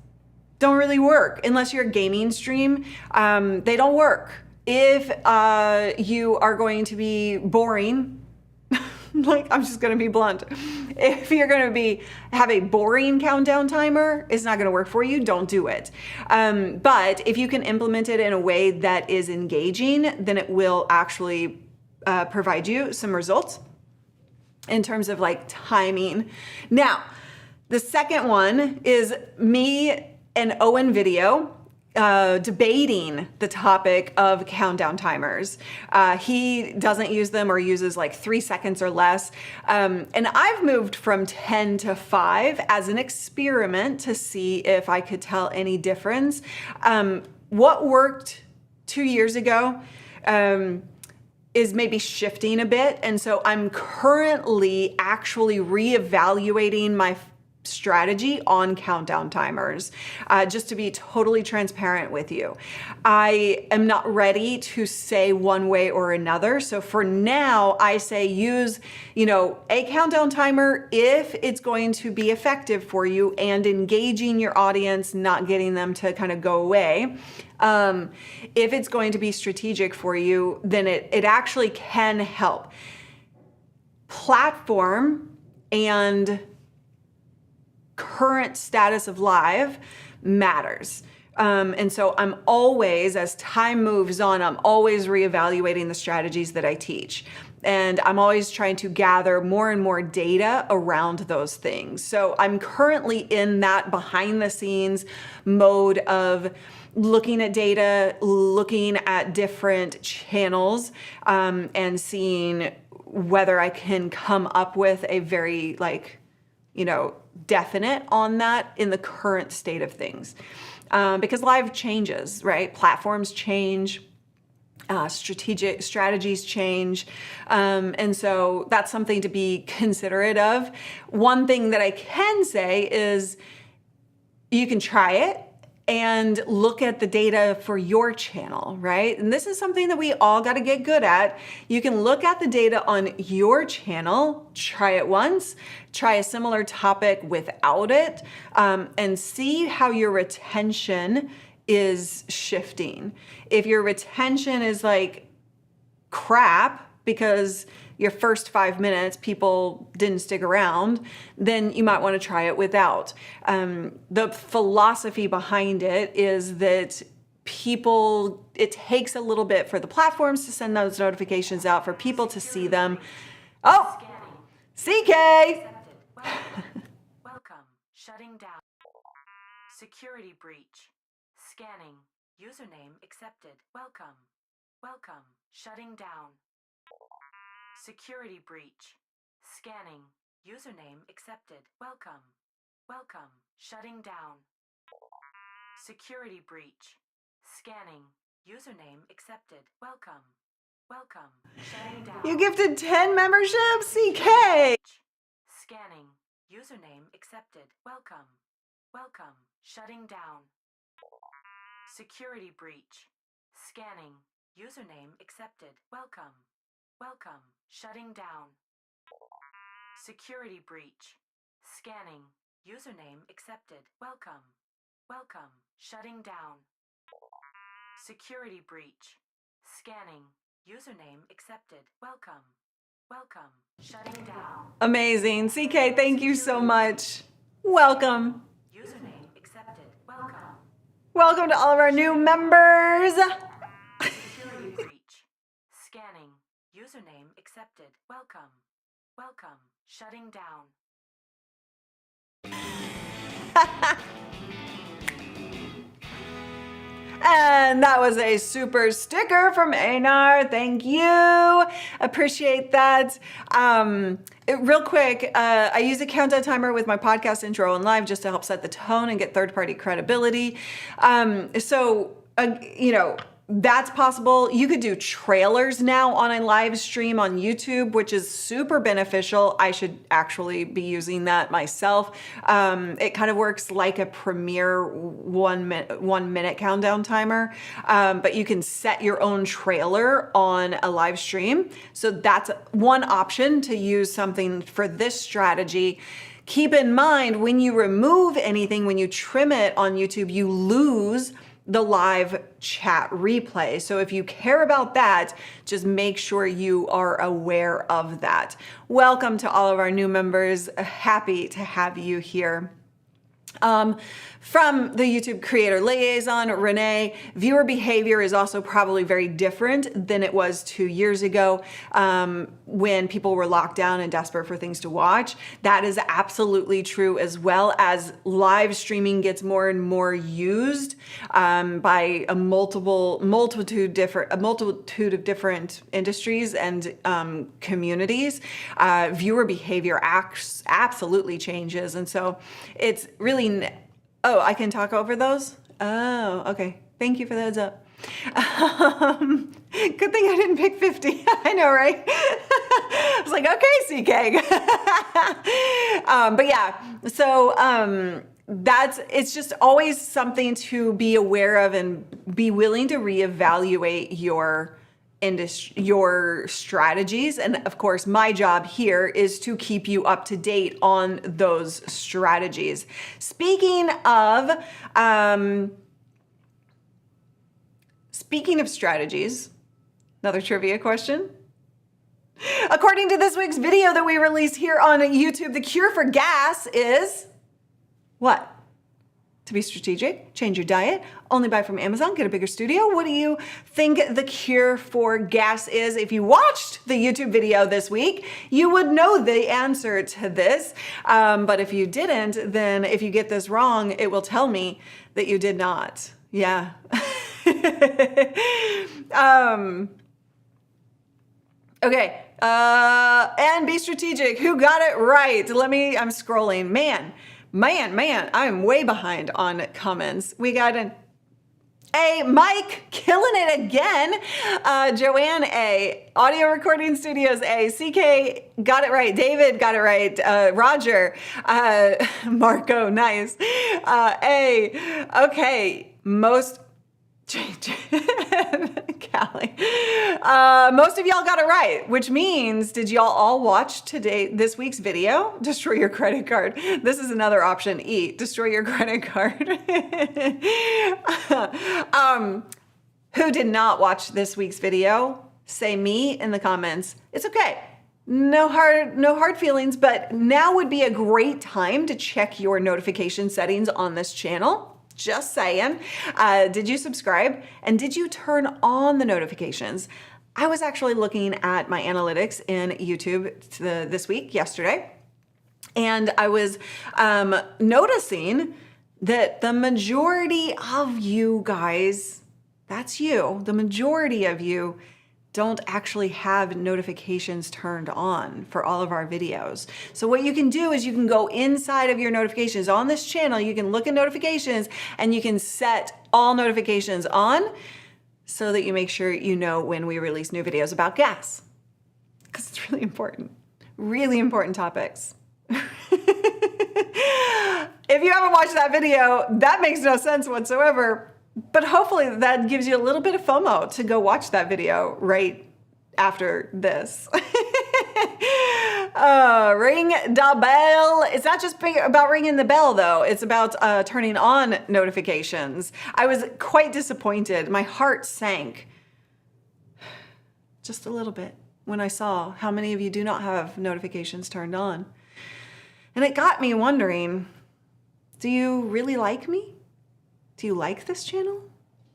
C: don't really work unless you're a gaming stream. They don't work. If you are going to be boring, I'm just gonna be blunt. If you're gonna have a boring countdown timer, it's not gonna work for you, don't do it. But if you can implement it in a way that is engaging, then it will actually provide you some results in terms of timing. Now, the second one is me and Owen video debating the topic of countdown timers. He doesn't use them or uses 3 seconds or less. And I've moved from 10 to 5 as an experiment to see if I could tell any difference. What worked 2 years ago is maybe shifting a bit. And so I'm currently actually reevaluating my strategy on countdown timers, just to be totally transparent with you. I am not ready to say one way or another. So for now, I say use, a countdown timer if it's going to be effective for you and engaging your audience, not getting them to kind of go away. If it's going to be strategic for you, then it actually can help. Platform and current status of live matters. And so I'm always, as time moves on, I'm always reevaluating the strategies that I teach. And I'm always trying to gather more and more data around those things. So I'm currently in that behind the scenes mode of looking at data, looking at different channels, and seeing whether I can come up with a very definite on that in the current state of things. Because live changes, right? Platforms change, strategies change. And so that's something to be considerate of. One thing that I can say is you can try it and look at the data for your channel, right? And this is something that we all got to get good at. You can look at the data on your channel, try it once, try a similar topic without it, and see how your retention is shifting. If your retention is crap because your first 5 minutes people didn't stick around, then you might want to try it without. The philosophy behind it is that it takes a little bit for the platforms to send those notifications out, for people to see them. Oh, CK!
D: Welcome. Shutting down. Security breach. Scanning. Username accepted. Welcome. Welcome. Shutting down. Security breach. Scanning. Username accepted. Welcome. Welcome. Shutting down. Security breach. Scanning. Username accepted. Welcome. Welcome. Shutting down.
C: You gifted 10 memberships, CK!
D: Scanning. Username accepted. Welcome. Welcome. Shutting down. Security breach. Scanning. Username accepted. Welcome. Welcome. Shutting down. Security breach. Scanning. Username accepted. Welcome. Welcome. Shutting down. Security breach. Scanning. Username accepted. Welcome. Welcome. Shutting down.
C: Amazing. CK, thank you so much. Welcome.
D: Username accepted. Welcome.
C: Welcome to all of our new members.
D: Security breach. Scanning. Username accepted. Welcome. Welcome. Shutting down.
C: And that was a super sticker from Einar. Thank you. Appreciate that. Real quick, I use a countdown timer with my podcast intro and live just to help set the tone and get third-party credibility. That's possible. You could do trailers now on a live stream on YouTube, which is super beneficial. I should actually be using that myself. It kind of works like a Premiere 1 minute countdown timer, but you can set your own trailer on a live stream. So that's one option to use something for this strategy. Keep in mind, when you remove anything, when you trim it on YouTube, you lose the live chat replay. So if you care about that, just make sure you are aware of that. Welcome to all of our new members. Happy to have you here. From the YouTube creator liaison, Renee, viewer behavior is also probably very different than it was 2 years ago when people were locked down and desperate for things to watch. That is absolutely true, as well as live streaming gets more and more used by a multitude of different industries and communities. Viewer behavior absolutely changes, and so it's really. Oh, I can talk over those? Oh, okay. Thank you for the heads up. Good thing I didn't pick 50. I know, right? I was like, okay, CK. But yeah, so it's just always something to be aware of and be willing to reevaluate your strategies. And of course, my job here is to keep you up to date on those strategies. Speaking of strategies, another trivia question. According to this week's video that we released here on YouTube, the cure for gas is what? To be strategic, change your diet, only buy from Amazon, get a bigger studio. What do you think the cure for gas is? If you watched the YouTube video this week, you would know the answer to this. But if you didn't, then if you get this wrong, it will tell me that you did not. Yeah. Okay. And be strategic. Who got it right? I'm scrolling. Man, I'm way behind on comments. We got an A, Mike, killing it again. Joanne, A, Audio Recording Studios, A, CK, got it right. David, got it right. Roger, Marco, nice. A, okay, Callie. Most of y'all got it right, which means, did y'all all watch this week's video? Destroy your credit card. This is another option, E, destroy your credit card. Who did not watch this week's video? Say me in the comments. It's okay. No hard feelings, but now would be a great time to check your notification settings on this channel. Just saying. Did you subscribe? And did you turn on the notifications? I was actually looking at my analytics in YouTube this week, yesterday, and I was noticing that the majority of you guys, that's you, the majority of you don't actually have notifications turned on for all of our videos. So what you can do is you can go inside of your notifications on this channel, you can look at notifications and you can set all notifications on so that you make sure you know when we release new videos about gas. Because it's really important topics. If you haven't watched that video, that makes no sense whatsoever. But hopefully that gives you a little bit of FOMO to go watch that video right after this. Ring the bell. It's not just about ringing the bell though. It's about turning on notifications. I was quite disappointed. My heart sank just a little bit when I saw how many of you do not have notifications turned on. And it got me wondering, do you really like me? Do you like this channel?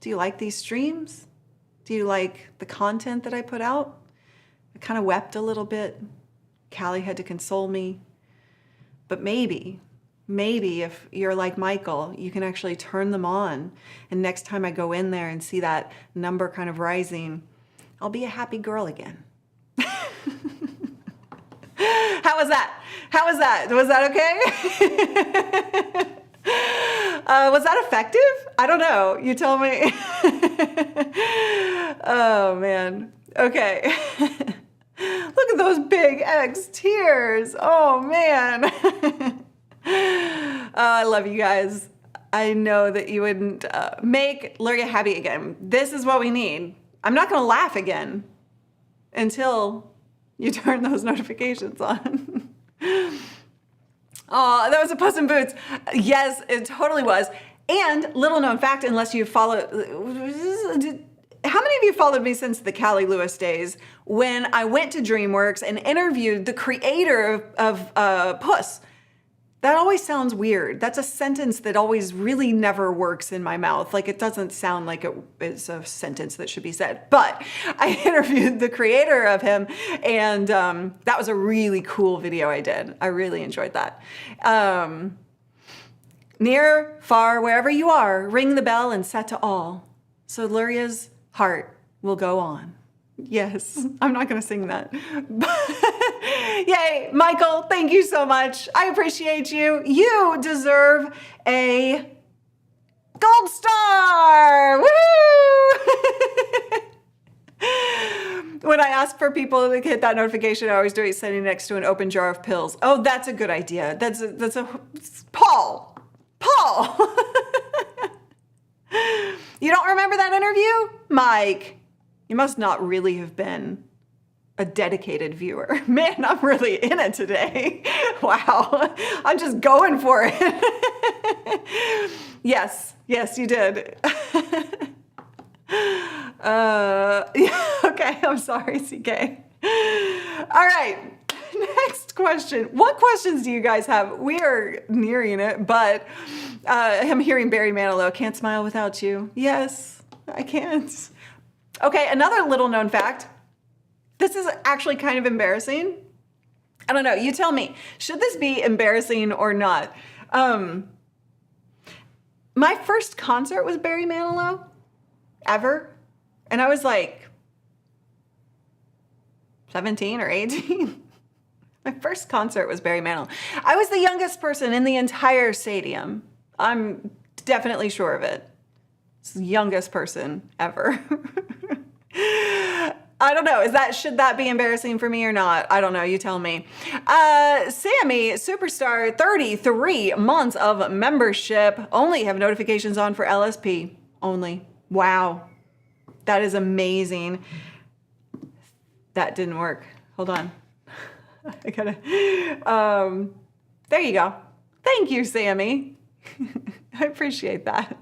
C: Do you like these streams? Do you like the content that I put out? I kind of wept a little bit. Callie had to console me. But maybe if you're like Michael, you can actually turn them on. And next time I go in there and see that number kind of rising, I'll be a happy girl again. How was that? How was that? Was that okay? Was that effective? I don't know. You tell me. Oh, man. Okay. Look at those big X tears. Oh, man. I love you guys. I know that you wouldn't make Luria happy again. This is what we need. I'm not going to laugh again until you turn those notifications on. Oh, that was a Puss in Boots. Yes, it totally was. And little known fact, unless you follow, how many of you followed me since the Callie Lewis days when I went to DreamWorks and interviewed the creator of Puss? That always sounds weird. That's a sentence that always really never works in my mouth. Like it doesn't sound like it is a sentence that should be said. But I interviewed the creator of him, and that was a really cool video I did. I really enjoyed that. Near, far, wherever you are, ring the bell and set to all, so Luria's heart will go on. Yes, I'm not going to sing that. Yay, Michael, thank you so much. I appreciate you. You deserve a gold star. Woohoo! When I ask for people to hit that notification, I always do it sitting next to an open jar of pills. Oh, that's a good idea. That's a Paul. You don't remember that interview? Mike, you must not really have been a dedicated viewer. Man, I'm really in it today. Wow, I'm just going for it. Yes, you did. Yeah, okay, I'm sorry, CK. All right, next question. What questions do you guys have? We are nearing it, but I'm hearing Barry Manilow, can't smile without you. Yes, I can't. Okay, another little known fact. This is actually kind of embarrassing. I don't know, you tell me. Should this be embarrassing or not? My first concert was Barry Manilow, ever. And I was like 17 or 18. My first concert was Barry Manilow. I was the youngest person in the entire stadium. I'm definitely sure of it. It's the youngest person ever. I don't know. Should that be embarrassing for me or not? I don't know. You tell me. Sammy, Superstar, 33 months of membership. Only have notifications on for LSP. Only. Wow. That is amazing. That didn't work. Hold on. I gotta. There you go. Thank you, Sammy. I appreciate that.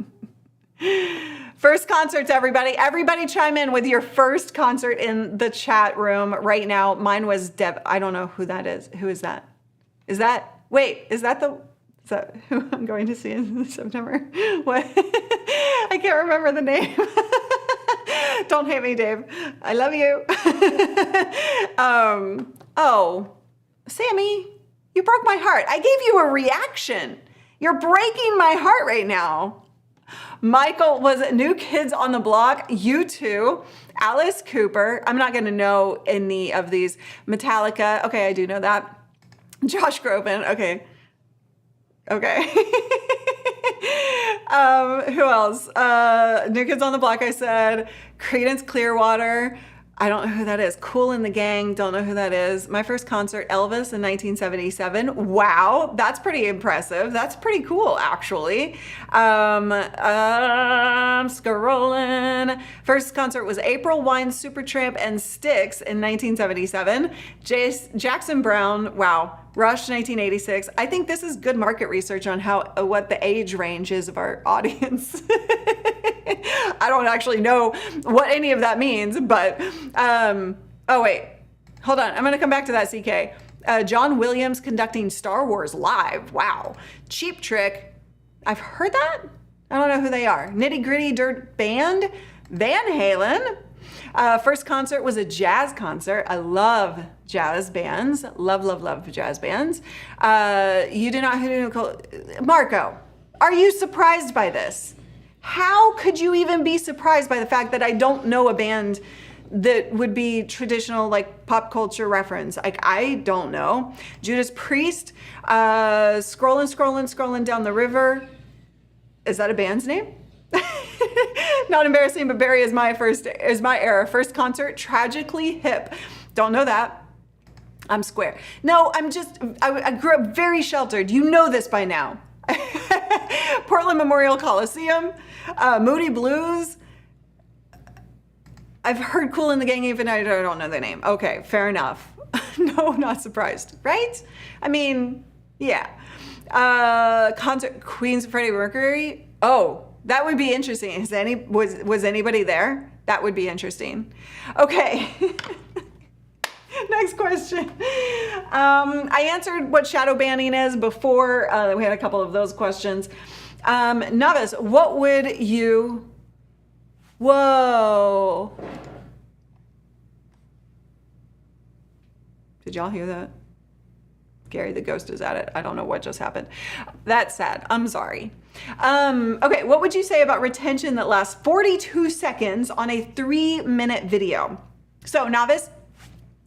C: First concerts, everybody. Everybody chime in with your first concert in the chat room right now. Mine was Deb. I don't know who that is. Who is that? Is that who I'm going to see in September? What? I can't remember the name. Don't hate me, Dave. I love you. Oh, Sammy, you broke my heart. I gave you a reaction. You're breaking my heart right now. Michael was New Kids on the Block, U2, Alice Cooper. I'm not going to know any of these. Metallica. Okay, I do know that. Josh Groban. Okay. Who else? New Kids on the Block, I said. Creedence Clearwater. I don't know who that is. Kool and the Gang. Don't know who that is. My first concert, Elvis in 1977. Wow, that's pretty impressive. That's pretty cool, actually. I'm scrolling. First concert was April Wine, Supertramp, and Styx in 1977. Jackson Browne. Wow. Rush 1986. I think this is good market research on what the age range is of our audience. I don't actually know what any of that means, but oh wait, hold on. I'm gonna come back to that, CK. John Williams conducting Star Wars live. Wow. Cheap Trick. I've heard that. I don't know who they are. Nitty Gritty Dirt Band. Van Halen. First concert was a jazz concert. I love jazz bands. Love jazz bands. You do not call Marco. Are you surprised by this? How could you even be surprised by the fact that I don't know a band that would be traditional, like pop culture reference? Like, I don't know. Judas Priest, scrolling down the river. Is that a band's name? Not embarrassing, but Barry is my era. First concert, Tragically Hip. Don't know that. I'm square. No, I grew up very sheltered. You know this by now. Portland Memorial Coliseum, Moody Blues. I've heard Kool and the Gang, even I don't know the name. Okay, fair enough. No, not surprised, right? I mean, yeah. Concert, Queen's Freddie Mercury. Oh, that would be interesting. Was anybody there? That would be interesting. Okay. Next question. I answered what shadow banning is before. We had a couple of those questions. Navis, what would you... Whoa. Did y'all hear that? Gary the ghost is at it. I don't know what just happened. That's sad. I'm sorry. Okay, what would you say about retention that lasts 42 seconds on a 3-minute video? So, Navis,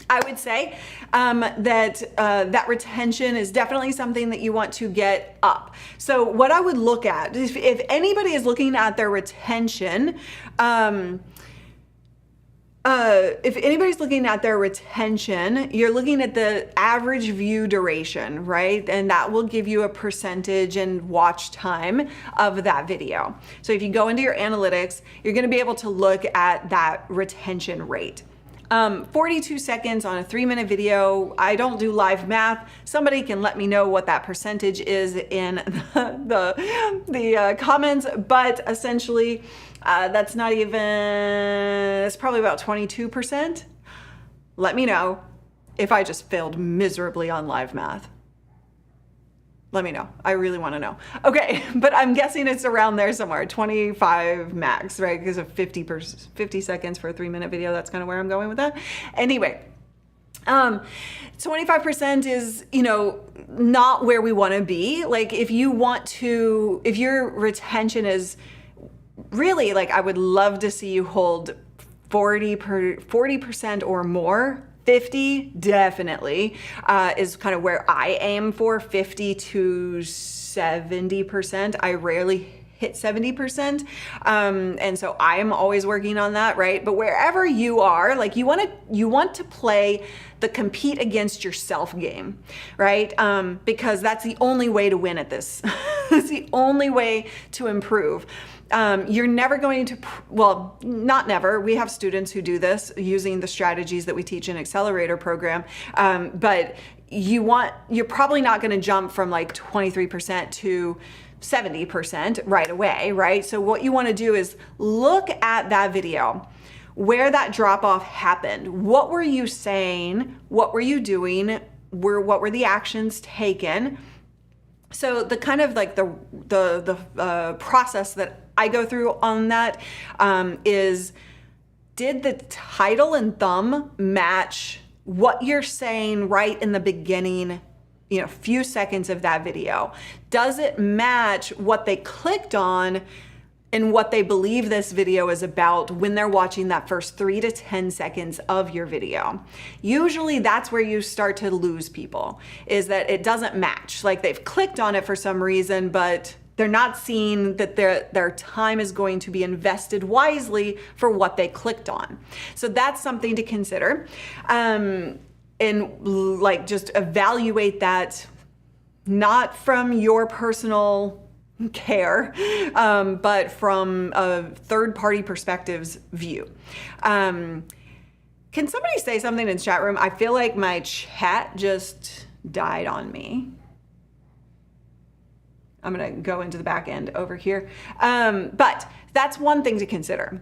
C: I would say that retention is definitely something that you want to get up. So what I would look at, if anybody is looking at their retention, if anybody's looking at their retention, you're looking at the average view duration, right? And that will give you a percentage and watch time of that video. So if you go into your analytics, you're gonna be able to look at that retention rate. 42 seconds on a 3-minute video. I don't do live math. Somebody can let me know what that percentage is in the comments, but essentially that's not even, it's probably about 22%. Let me know if I just failed miserably on live math. Let me know. I really want to know. Okay, but I'm guessing it's around there somewhere, 25 max, right? Because of 50 seconds for a 3-minute video. That's kind of where I'm going with that. Anyway, 25% is, not where we want to be. Like, if your retention is really, like, I would love to see you hold 40% or more. 50 definitely is kind of where I aim for, 50 to 70%. I rarely hit 70%. And so I'm always working on that, right? But wherever you are, like, you want to play the compete against yourself game, right? Because that's the only way to win at this. It's the only way to improve. You're never going to, well, not never. We have students who do this using the strategies that we teach in Accelerator program. But you're probably not going to jump from like 23% to 70% right away, right? So what you want to do is look at that video, where that drop off happened. What were you saying? What were you doing? What were the actions taken? So the kind of like the process that I go through on that is did the title and thumb match what you're saying right in the beginning, few seconds of that video? Does it match what they clicked on and what they believe this video is about when they're watching that first 3 to 10 seconds of your video? Usually that's where you start to lose people, is that it doesn't match. Like they've clicked on it for some reason, but they're not seeing that their time is going to be invested wisely for what they clicked on. So that's something to consider. And like just evaluate that not from your personal care, but from a third-party perspective's view. Can somebody say something in the chat room? I feel like my chat just died on me. I'm gonna go into the back end over here. But that's one thing to consider.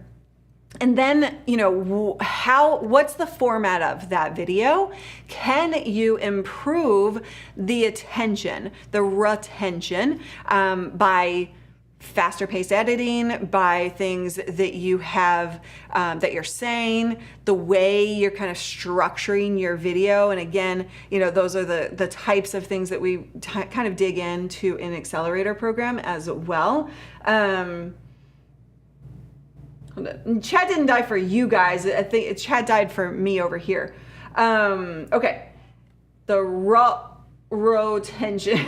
C: And then, what's the format of that video? Can you improve the attention, the retention, by faster paced editing, by things that you have, that you're saying, the way you're kind of structuring your video? And again, those are the types of things that we kind of dig into in Accelerator program as well. Chat didn't die for you guys. I think chat died for me over here. Okay. The row tension.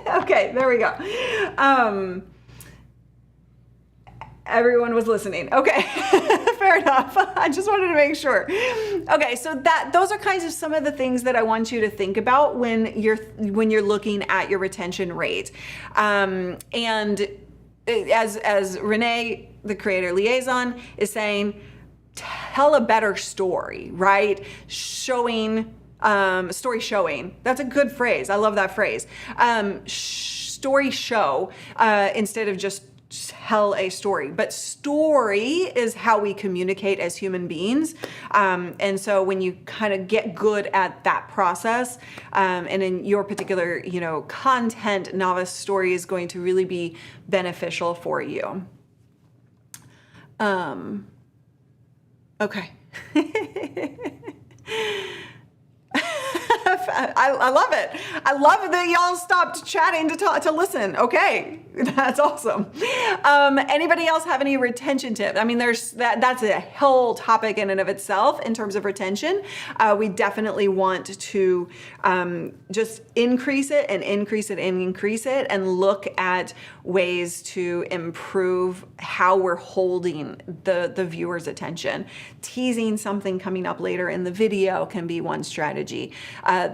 C: Okay, there we go. Everyone was listening. Okay, fair enough. I just wanted to make sure. Okay, so those are kinds of some of the things that I want you to think about when you're looking at your retention rate. And as Renee, the creator liaison, is saying, tell a better story, right? Story showing. That's a good phrase. I love that phrase. Story show, instead of just tell a story. But story is how we communicate as human beings. And so when you kind of get good at that process, and in your particular, content, novice story is going to really be beneficial for you. Okay. I love it. I love that y'all stopped chatting to listen. Okay, that's awesome. Anybody else have any retention tips? I mean, that's a whole topic in and of itself in terms of retention. We definitely want to just increase it and increase it and increase it, and look at ways to improve how we're holding the viewer's attention. Teasing something coming up later in the video can be one strategy.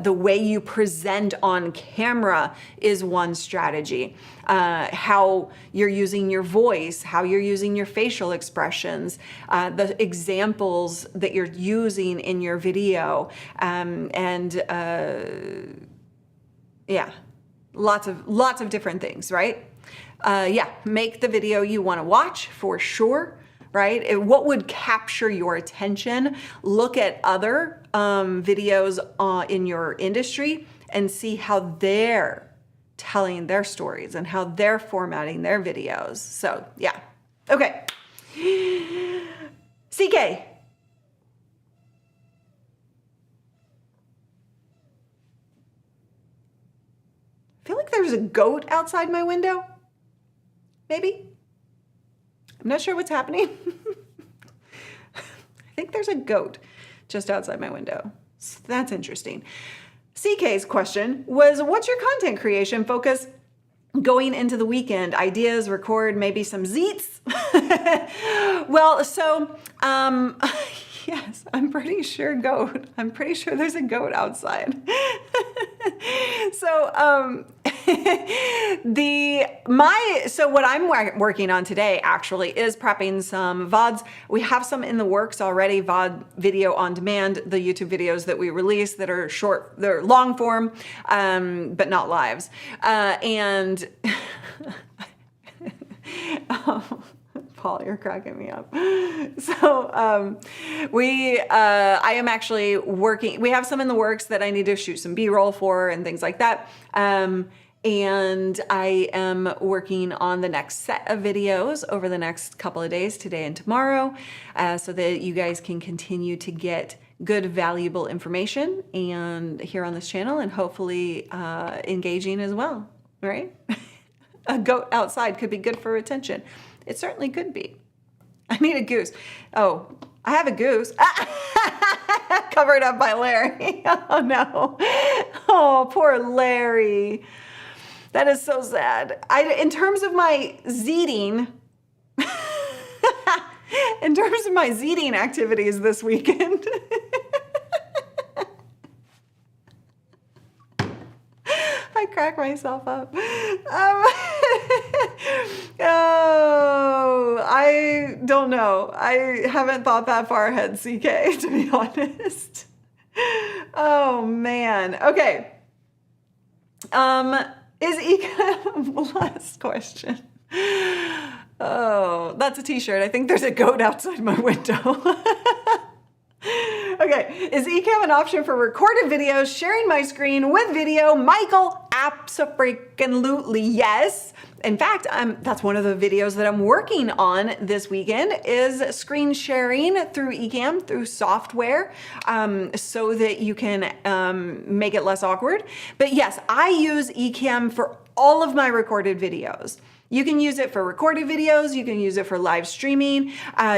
C: The way you present on camera is one strategy. How you're using your voice, how you're using your facial expressions, the examples that you're using in your video, yeah, lots of different things, right? Make the video you want to watch for sure. Right? What would capture your attention? Look at other videos in your industry and see how they're telling their stories and how they're formatting their videos. So yeah. Okay. CK. I feel like there's a goat outside my window. Maybe. I'm not sure what's happening. I think there's a goat just outside my window. So that's interesting. CK's question was, what's your content creation focus going into the weekend? Ideas, record maybe some zeets? Well, so yes, I'm pretty sure goat. I'm pretty sure there's a goat outside. So so what I'm working on today actually is prepping some VODs. We have some in the works already, VOD, video on demand, the YouTube videos that we release that are short, they're long form, but not lives. And Paul, you're cracking me up. So I am actually working, we have some in the works that I need to shoot some B-roll for and things like that. And I am working on the next set of videos over the next couple of days, today and tomorrow, so that you guys can continue to get good, valuable information and here on this channel, and hopefully engaging as well, right? A goat outside could be good for retention. It certainly could be. I need a goose. Oh, I have a goose. Covered up by Larry. Oh no. Oh, poor Larry. That is so sad. In terms of my zeeting, activities this weekend, I crack myself up. Oh, I don't know. I haven't thought that far ahead, CK, to be honest. Oh man. Okay. Is Ecamm, last question. Oh, that's a t-shirt. I think there's a goat outside my window. Okay, is Ecamm an option for recorded videos, sharing my screen with video? Michael, abso-freaking-lutely yes. In fact, that's one of the videos that I'm working on this weekend is screen sharing through Ecamm, through software, so that you can make it less awkward. But yes, I use Ecamm for all of my recorded videos. You can use it for recorded videos, you can use it for live streaming,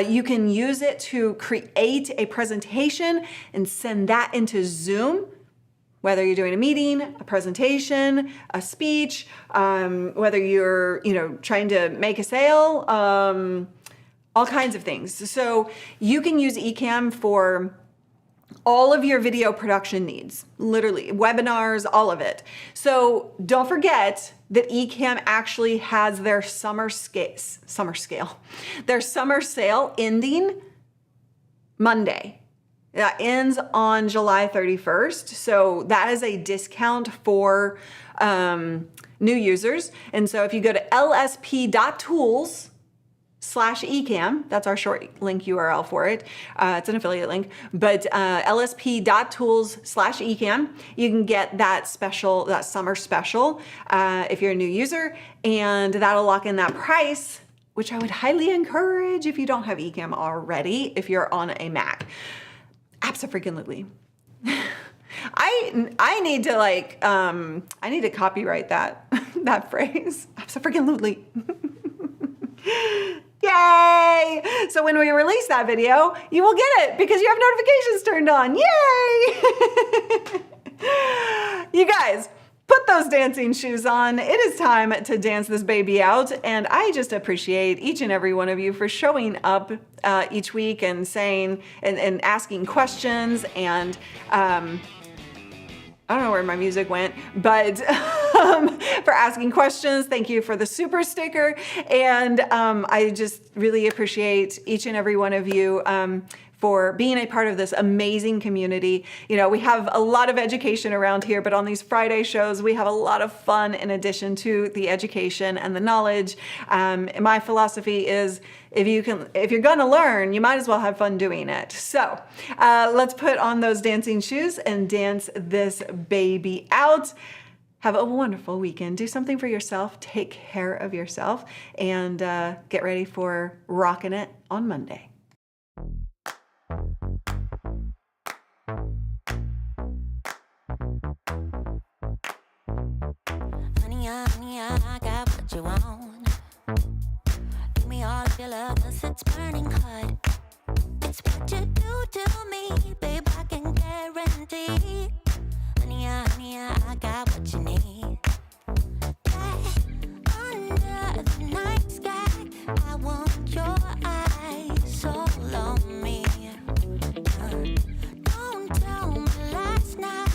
C: you can use it to create a presentation and send that into Zoom, whether you're doing a meeting, a presentation, a speech, whether you're trying to make a sale, all kinds of things. So you can use Ecamm for all of your video production needs, literally webinars, all of it. So don't forget that Ecamm actually has their summer sale ending Monday. That ends on July 31st. So that is a discount for new users. And so if you go to lsp.tools/Ecamm, that's our short link URL for it. It's an affiliate link, but lsp.tools/Ecamm, you can get that special, that summer special, if you're a new user, and that'll lock in that price, which I would highly encourage if you don't have Ecamm already, if you're on a Mac. Abso-freaking-lutely. I need to I need to copyright that phrase. Abso-freaking-lutely. Yay! So when we release that video, you will get it because you have notifications turned on. Yay! You guys, put those dancing shoes on. It is time to dance this baby out. And I just appreciate each and every one of you for showing up each week and saying and asking questions. And I don't know where my music went, but for asking questions. Thank you for the super sticker. And I just really appreciate each and every one of you for being a part of this amazing community. You know, we have a lot of education around here, but on these Friday shows, we have a lot of fun in addition to the education and the knowledge. My philosophy is if you're gonna learn, you might as well have fun doing it. So let's put on those dancing shoes and dance this baby out. Have a wonderful weekend. Do something for yourself. Take care of yourself and get ready for rocking it on Monday.
B: Honey, I got what you want. Give me all of your love, 'cause it's burning hot. It's what you do to me, babe, I can guarantee. Honey, I got what you need. Under the night sky, I want your eyes all on me. Don't tell me lies now.